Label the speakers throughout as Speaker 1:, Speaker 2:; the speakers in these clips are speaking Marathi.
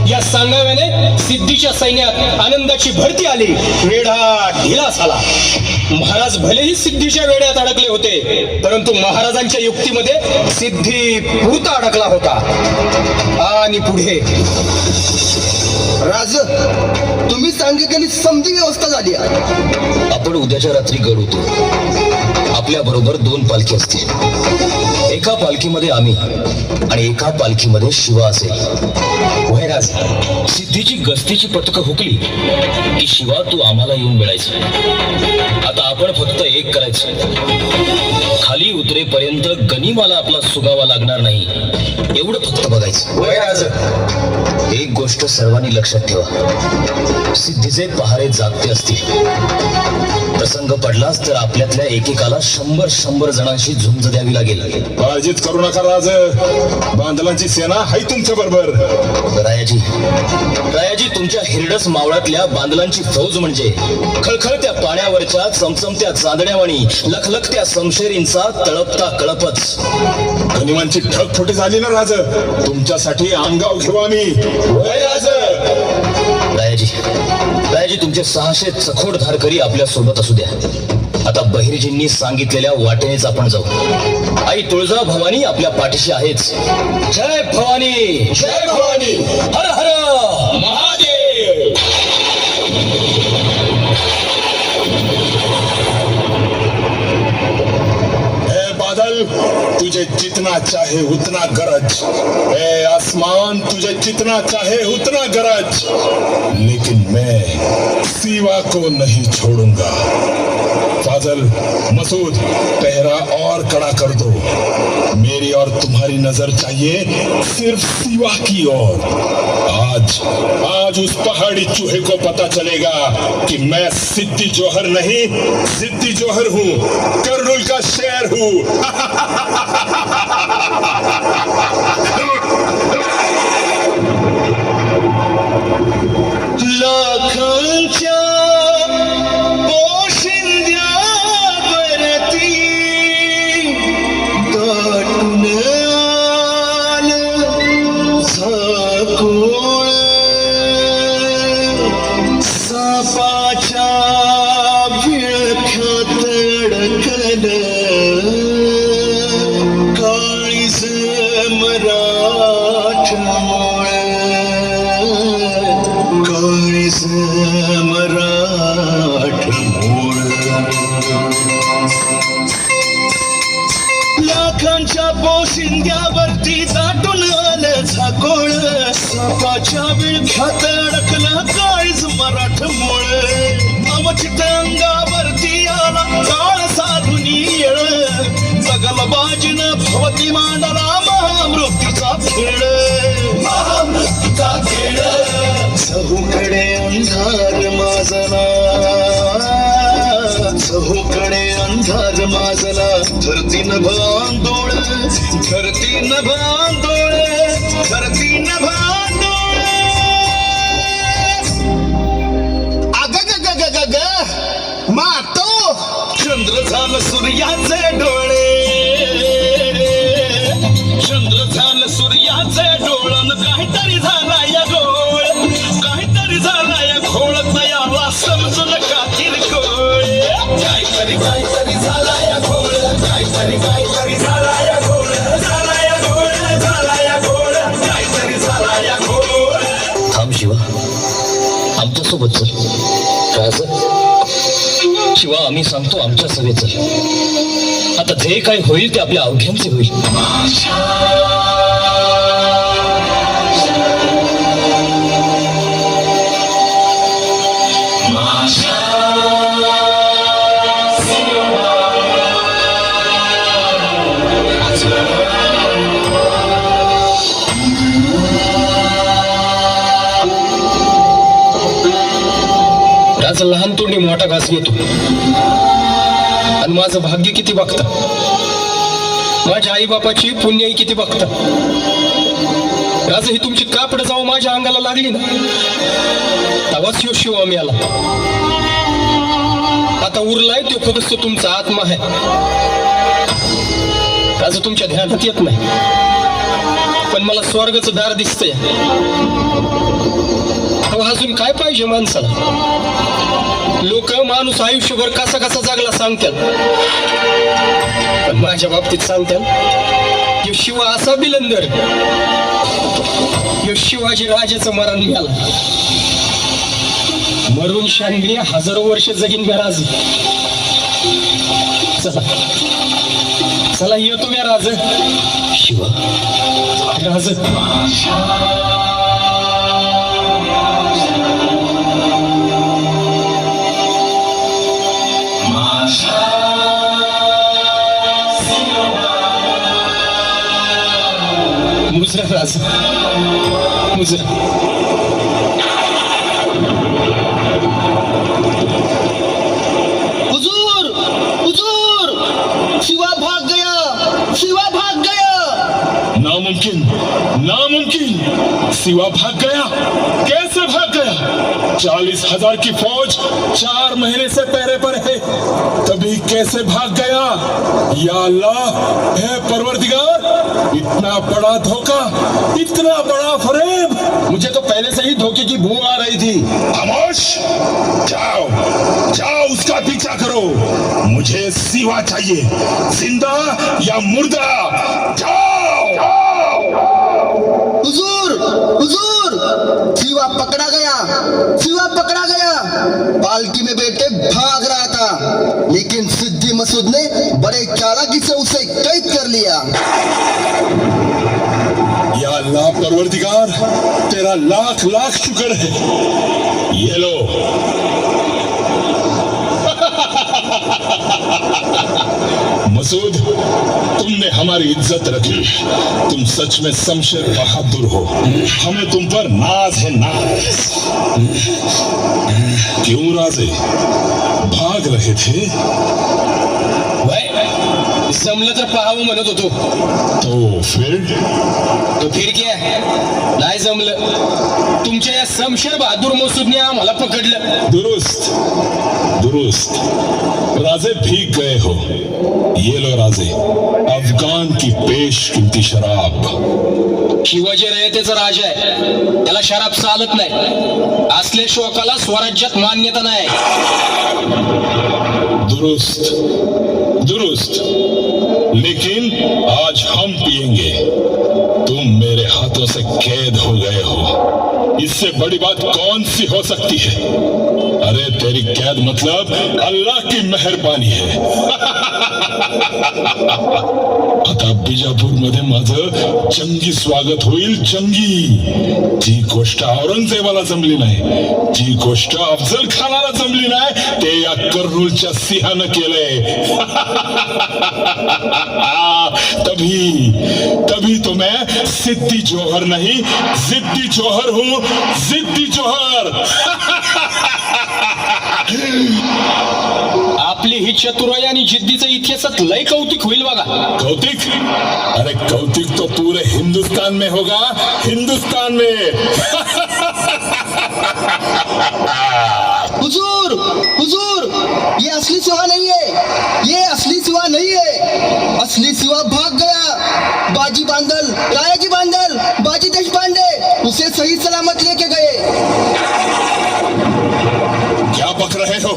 Speaker 1: या सांगाव्याने सिद्धीच्या सैन्यात आनंदाची भरती आली. वेढा ढिला झाला. महाराज भलेही सिद्धीच्या वेड्यात अडकले होते, परंतु महाराजांच्या युक्तीमध्ये सिद्धी पुरता अडकला होता. आणि पुढे
Speaker 2: राज, तुम्ही सांगितलेली समधी व्यवस्था झाली आहे.
Speaker 3: आपण उद्याच्या रात्री गड होतो. आपल्या बरोबर 2 पालखी असतील. एका पालखीमध्ये आम्ही आणि एका पालखीमध्ये शिवा असेल.
Speaker 1: वैराज,
Speaker 3: सिद्धीची गस्तीची पथकं हुकली की शिवा तू आम्हाला येऊन मिळायचं. आता आपण फक्त एक करायचं, खाली उतरेपर्यंत गनिमाला आपला सुगावा लागणार नाही एवढं फक्त बघायचं.
Speaker 1: वैराज,
Speaker 3: एक गोष्ट सर्वांनी लक्षात ठेवा, सिद्धीचे पहारे जागते असतील. प्रसंग पडलाच तर आपल्यातल्या एकेकाला 100 जणांशी झुंज द्यावी लागेल.
Speaker 4: काळजीच करू नका राज, बांधलांची सेना आहे तुमच्या बरोबर.
Speaker 3: रायाजी, तुमच्या हिरडस मावळातल्या बांधलांची फौज म्हणजे खळखळत्या पाण्यावरच्या चमचमत्या चांदण्यावाणी लखलखत्या समशेरींचा तळपता कळपच.
Speaker 4: गनिमांची ठगफुटी झाली ना राज, तुमच्यासाठी अंगाव घेऊ आम्ही.
Speaker 3: रायाजी, तुमचे 600 चखोड धारकरी आपल्या सोबत असू द्या. आता बहिर्जींनी सांगितलेल्या वाटेनेच आपण जाऊ. आई तुळजा भवानी आपल्या पाठीशी आहेच. जय भवानी,
Speaker 4: जय भवानी,
Speaker 3: हर हर
Speaker 4: महादेव. ए बादल, तुझे जितना चाहे उतना गरज. ए आसमान, तुझे जितना चाहे उतना गरज. लेकिन मैं सिवा को नहीं छोड़ूंगा. फाजल, मसूद, पहरा और कड़ा कर दो. मेरी और तुम्हारी नजर चाहिए सिर्फ सिवा की ओर. आज उस पहाड़ी चूहे को पता चलेगा कि मैं सिद्धि जोहर नहीं, सिद्धि जोहर हूँ, कर्नूल का शेर हूँ.
Speaker 2: लाखांच्या दाटून आलं झाकोळ. सापाच्या विळख्यात अडकलं काळीज मराठमोळ. काळीज मराठमोळ. लाखांच्या पोशिंद्यावरती दाटून आलं झाकोळ. सापाच्या विळख्यात अडकलं काळीज मराठमोळ. अवचित अंगावरती आला काळ साधुनी येळ. जगल बाजीन भवती मांडला महामृत्यूचा खेळ. महामृत्यूचा खेळ. चहूकडे अंधार माजला, चहूकडे अंधार माजला. धरतीनं भांदोळ, धरतीनं भांदोळ, धरतीनं भांदोळ. अग मातो चंद्र झालं सूर्याचे डोळे. चंद्र झालं सूर्याचे डोळं. काहीतरी झाला या डोळ, काहीतरी झाला या घोळत याला समजून का किरकोळ. काहीतरी झाला या घोळ, काहीतरी झाला या घोळ, झाला या घोळ, झाला या घोळ, काहीतरी झाला या घोळ.
Speaker 3: थांब शिवा, आमच्यासोबत चल. काय शिवा, आम्ही सांगतो आमच्या सभेत चल. आता जे काय होईल ते आपल्या अवघ्यांचे होईल.
Speaker 1: राजा लहान तोंडी मोठा घास घेतो. आणि माझं भाग्य किती बघता, माझ्या आई बापाची पुण्याई किती बघता. राजा, ही तुमची कापड जाऊ माझ्या अंगाला लागली ना, तेव्हाच यो शिव आम्ही आला. आता उरलाय तो फक्त तुमचा आत्मा आहे. राजा, तुमच्या ध्यानात येत नाही, पण मला स्वर्गाचं दार दिसतंय. अजून काय पाहिजे माणसाला? लोक माणूस आयुष्यभर कसा कसा जगला सांगतात, पण माझ्या बाबतीत सांगतात यो शिवा असा बिलंदर, यो शिवाजी राजाचं मरण मिळालं. मरून शांगरी हजारो वर्ष जगीन मी राज. चला चला येतो मी राज.
Speaker 3: शिवा,
Speaker 1: राज मुजरा राज मुजरा.
Speaker 2: हुजूर हुजूर, शिवा भाग गया, शिवा भाग गया.
Speaker 4: नामुमकिन, नामुमकिन, सिवा भाग गया? कैसे भाग गया? 40,000 की फौज 4 महीने से पहरे पर है, तभी कैसे भाग गया? या अल्लाह, है परवरदिगार, इतना बड़ा धोखा, इतना बड़ा फरेब.
Speaker 1: मुझे तो पहले से ही धोखे की बू आ रही थी.
Speaker 4: खामोश, जाओ जाओ उसका पीछा करो. मुझे सिवा चाहिए, जिंदा या मुर्दा. जाओ.
Speaker 2: हुजूर हुजूर, शिवा पकड़ा गया, शिवा पकड़ा गया. पालकी में बैठे भाग रहा था, लेकिन सिद्दी मसूद ने बड़े चालाकी से उसे कैद कर लिया.
Speaker 4: या अल्लाह परवरदिगार, तेरा लाख लाख शुक्र है. ये लो. मसूद, तुमने हमारी इज्जत रखी. तुम सच में शमशेर बहादुर हो. हमें तुम पर नाज है, नाज. क्यों राजे, भाग रहे थे?
Speaker 1: वय जमलं तर पाहावं म्हणत होतो.
Speaker 4: तो फिर
Speaker 1: क्या नाही जमलं. तुमच्या या शमशेर बहादूर मसूदने आम्हाला पकडलं.
Speaker 4: दुरुस्त, दुरुस्त. राजे भीग गए हो. ये लो राजे, अफगान की बेशकीमती शराब.
Speaker 1: शिवाजी रयतेचा राजा आहे, त्याला शराब चालत नाही. असले शोकाला स्वराज्यात मान्यता नाही.
Speaker 4: दुरुस्त, दुरुस्त. लेकिन आज हम पिएंगे. तुम मेरे हाथों से कैद हो गए हो. इससे बड़ी बात कौन सी हो सकती है? अरे तेरी कैद मतलब अल्लाह की मेहरबानी है. आता बिजापूरमध्ये माझं जंगी स्वागत होईल, जंगी. जी गोष्ट औरंगजेबाला जमली नाही, जी गोष्ट अफजल खानाला जमली नाही, ते या कर्नूलच्या सिंहानं केलंय. तभी तभी तो मैं सिद्दी जोहर नहीं, जिद्दी जोहर हूं, जिद्दी जोहर.
Speaker 1: आपली ही चतुराई आणि जिद्दीचं इतिहासात लय कौतुक होईल बघा.
Speaker 4: कौतिक? अरे कौतिक तो पूरे हिंदुस्तान में होगा, हिंदुस्तान में.
Speaker 2: हुजूर हुजूर, ये असली सिवा नहीं है, ये असली सिवा नहीं है. असली सिवा भाग गया. बाजी बांदल, रायाजी बांदल, बाजी देशपांडे उसे सही सलामत लेके गए.
Speaker 4: क्या बक रहे हो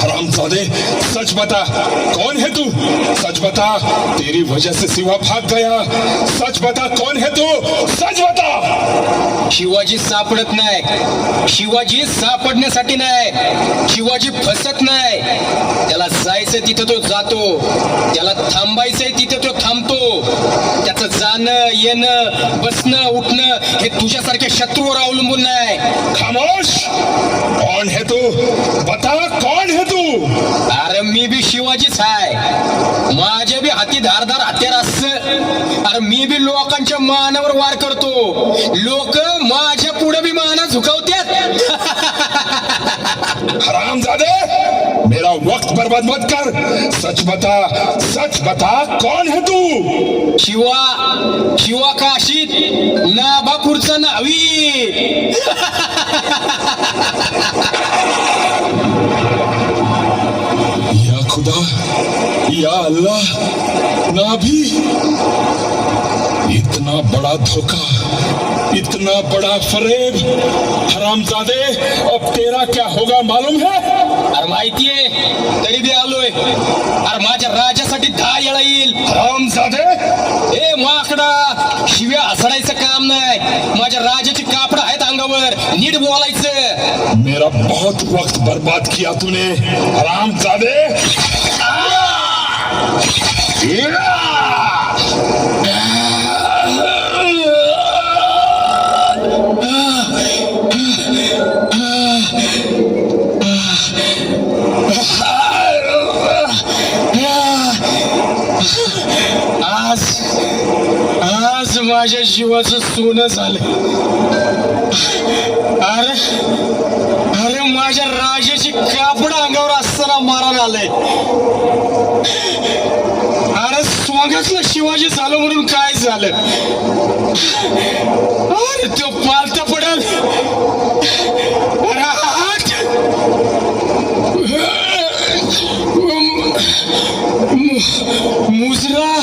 Speaker 4: हरामजादे? सच बता, कौन है तू? सच बता, तेरी वजह से सिवा भाग गया. सच बता, कौन है तू? सच बता.
Speaker 1: शिवाजी सापडत नाही. शिवाजी सापडण्यासाठी नाही, शिवाजी फसत नाही. त्याला जायचं तिथं तो जातो, त्याला थांबायचंय तिथं तो थांबतो. त्याचं जाणं येणं, बसणं उठणं हे तुझ्यासारख्या शत्रूवर अवलंबून नाही.
Speaker 4: खामोश. कौन है तू? बता, कौन है तू?
Speaker 1: अरे मी बी शिवाजीच आहे. माझ्या बी हाती धारदार हत्यार असतं. अरे मी बी लोकांच्या मानावर वार करतो. लोक माझ्या पुढे बी माना झुकवतात.
Speaker 4: हरामजादे, मेरा वक्त बर्बाद मत कर. सच बता, सच बता, कौन है तू?
Speaker 1: शिवा, शिवा काशीत नाभापूरचा नावी.
Speaker 4: या खुदा, या अल्लाह, नाभी. इतना बड़ा धोखा, इतना बड़ा फरेब, हरामजादे, अब तेरा क्या होगा मालूम है?
Speaker 1: अरे माहितीये, तरी बी आलोय. अरे माझ्या राजासाठी 10 येळा येईल.
Speaker 4: हरामजादे,
Speaker 1: ए माकडा, शिव्या हसडायचं काम नाही. माझ्या राजाची कापड आहेत अंगावर, नीट बोलायचं.
Speaker 4: मेरा बहुत वक्त बर्बाद किया तूने, हरामजादे.
Speaker 1: आज माझ्या जीवाचं सोनं झालं. अरे माझ्या राजाची कापड अंगावर असताना मारायला आलंय. अरे स्वागतला शिवाजी झालं म्हणून काय झालं? अरे तो पालता पडेल. अरे हात. मुजरा